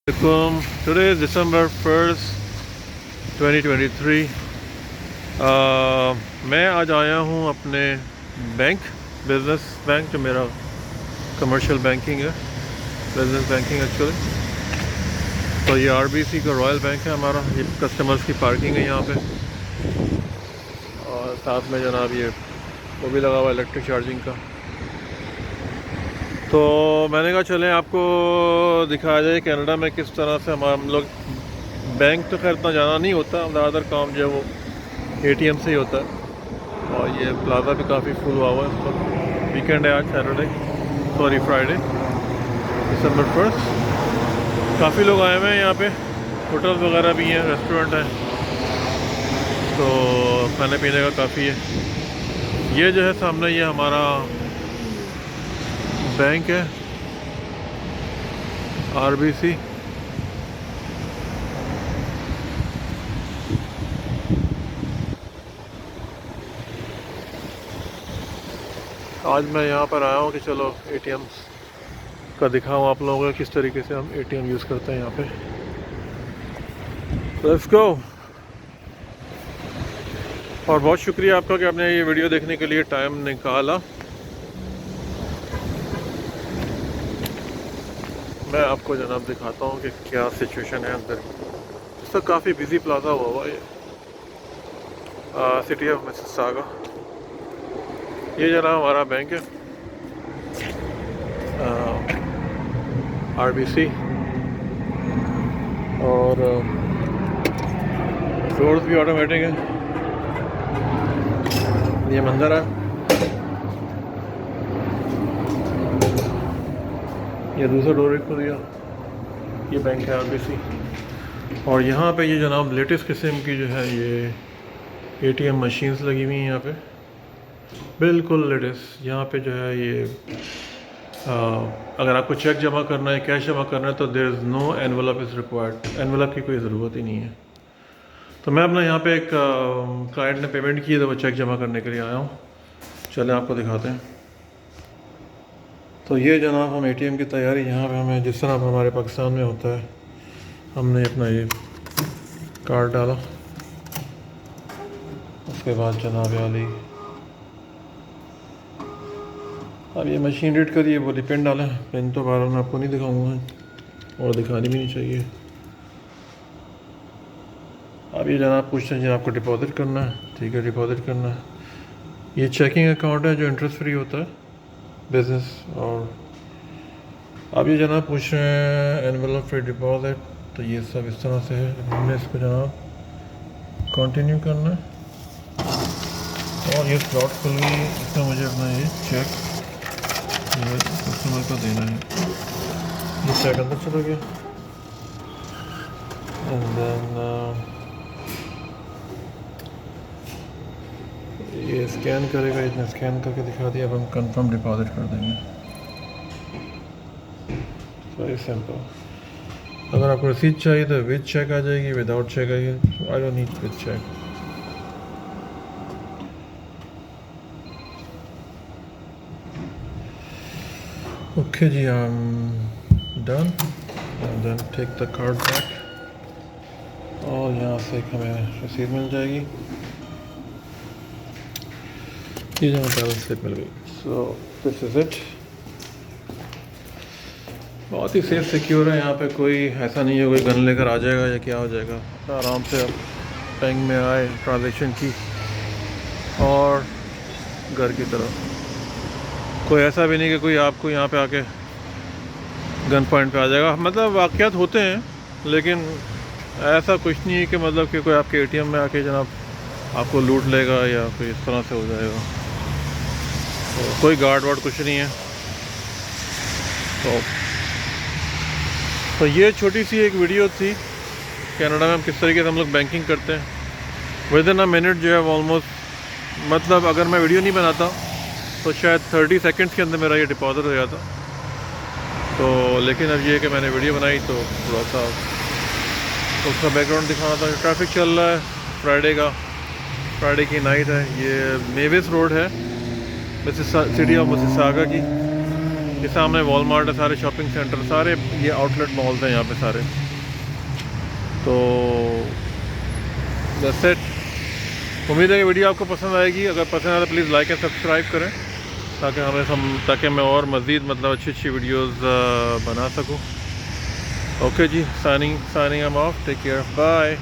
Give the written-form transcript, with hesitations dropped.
Today is December 1st 2023। मैं आज आया हूँ अपने बिज़नेस बैंक जो मेरा कमर्शियल बैंकिंग है, बिज़नेस बैंकिंग एक्चुअली। तो ये RBC का रॉयल बैंक है हमारा। ये कस्टमर्स की पार्किंग है यहाँ पे, और साथ में जनाब ये वो भी लगा हुआ इलेक्ट्रिक चार्जिंग का। तो मैंने कहा चलें आपको दिखाया जाए कनाडा में किस तरह से हम लोग बैंक तो खैर इतना जाना नहीं होता, ज़्यादातर काम जो है वो ATM से ही होता है। और ये प्लाज़ा भी काफ़ी फुल हुआ हुआ है इस वक्त। वीकेंड है आज, फ्राइडे December 1st। काफ़ी लोग आए हुए हैं यहाँ पे, होटल्स वगैरह भी हैं, रेस्टोरेंट हैं, तो खाने पीने का काफ़ी है। ये जो है सामने ये हमारा बैंक है RBC। आज मैं यहाँ पर आया हूँ कि चलो ATMs का दिखाऊँ आप लोगों को किस तरीके से हम ATM यूज़ करते हैं यहाँ पे। Let's go. और बहुत शुक्रिया आपका कि आपने ये वीडियो देखने के लिए टाइम निकाला। मैं आपको जनाब दिखाता हूँ कि क्या सिचुएशन है अंदर। इसका काफ़ी बिजी प्लाजा हुआ ये सिटी ऑफ मिसिसागा। ये जनाब हमारा बैंक है RBC, और डोर्स भी ऑटोमेटिक है। ये मंजर है, ये दूसरा डोर खोल दिया। ये बैंक है RBC। और यहाँ पे ये जनाब लेटेस्ट किस्म की जो है ये ATM मशीन्स लगी हुई हैं यहाँ पे, बिल्कुल लेटेस्ट। यहाँ पे जो है ये अगर आपको चेक जमा करना है, कैश जमा करना है, तो there is no envelope is required. Envelope की कोई ज़रूरत ही नहीं है। तो मैं अपना यहाँ पे एक क्लाइंट ने पेमेंट की, तो वो चेक जमा करने के लिए आया हूँ। चलें आपको दिखाते हैं। तो ये जनाब हम ATM की तैयारी यहाँ पे हमें जिस तरह हमारे पाकिस्तान में होता है, हमने अपना ये कार्ड डाला, उसके बाद जनाब वाली अब ये मशीन रीड करिए, वो पिन डालें। पिन तो बार मैं आपको नहीं दिखाऊंगा और दिखानी भी नहीं चाहिए। अब ये जनाब पूछते हैं जी आपको डिपॉज़िट करना है, ठीक है डिपॉज़िट करना है। ये चेकिंग अकाउंट है जो इंटरेस्ट फ्री होता है, बिज़नेस। और अब ये जनाब पूछ रहे हैं एनवेलप फ्री डिपॉज़िट, तो ये सब इस तरह से है। हमने इसको जनाब कंटिन्यू करना है, और ये स्लॉट खुल गई। इसमें मुझे अपना ये चेक ये कस्टमर को देना है। ये चेक अंदर चला गया, एंड देन ये स्कैन करेगा। इसने स्कैन करके दिखा दिया। अब हम कंफर्म डिपॉज़िट कर देंगे। Very simple. अगर आपको रसीद चाहिए तो विद चेक आ जाएगी, विदाउट चेक आएगी। I don't need with cheque. Okay जी, I am done. And then take the card back, और यहाँ से हमें रसीद मिल जाएगी। ये जो हमें बैलेंस स्लिप मिल गई। So this is it. बहुत ही सेफ सिक्योर है। यहाँ पे कोई ऐसा नहीं है कोई गन लेकर आ जाएगा या क्या हो जाएगा। आराम से आप बैंक में आए, ट्रांजेक्शन की, और घर की तरफ। कोई ऐसा भी नहीं कि कोई आपको यहाँ पे आके गन पॉइंट पे आ जाएगा। मतलब वाक़यात होते हैं, लेकिन ऐसा कुछ नहीं है कि मतलब कि कोई आपके ATM में आके जनाब आपको लूट लेगा या कोई इस तरह से हो जाएगा। तो कोई गार्ड वार्ड कुछ नहीं है। तो ये छोटी सी एक वीडियो थी कनाडा में हम किस तरीके से हम लोग बैंकिंग करते हैं। विद इन अ मिनट जो है ऑलमोस्ट, मतलब अगर मैं वीडियो नहीं बनाता तो शायद 30 सेकंड्स के अंदर मेरा ये डिपॉज़िट हो जाता। तो लेकिन अब ये कि मैंने वीडियो बनाई तो थोड़ा सा उसका बैकग्राउंड दिखाना था। ट्रैफिक चल रहा है फ्राइडे की नाइट है। ये मेविस रोड है सिटी ऑफ मिसिसागा की। ये सामने वॉलमार्ट है, सारे शॉपिंग सेंटर, सारे ये आउटलेट मॉल्स हैं यहाँ पे सारे। तो दैट्स इट। उम्मीद है कि वीडियो आपको पसंद आएगी। अगर पसंद आए तो प्लीज़ लाइक एंड सब्सक्राइब करें ताकि मैं और मज़ीद मतलब अच्छी वीडियोस बना सकूं। ओके जी, signing I am off. Take care, bye.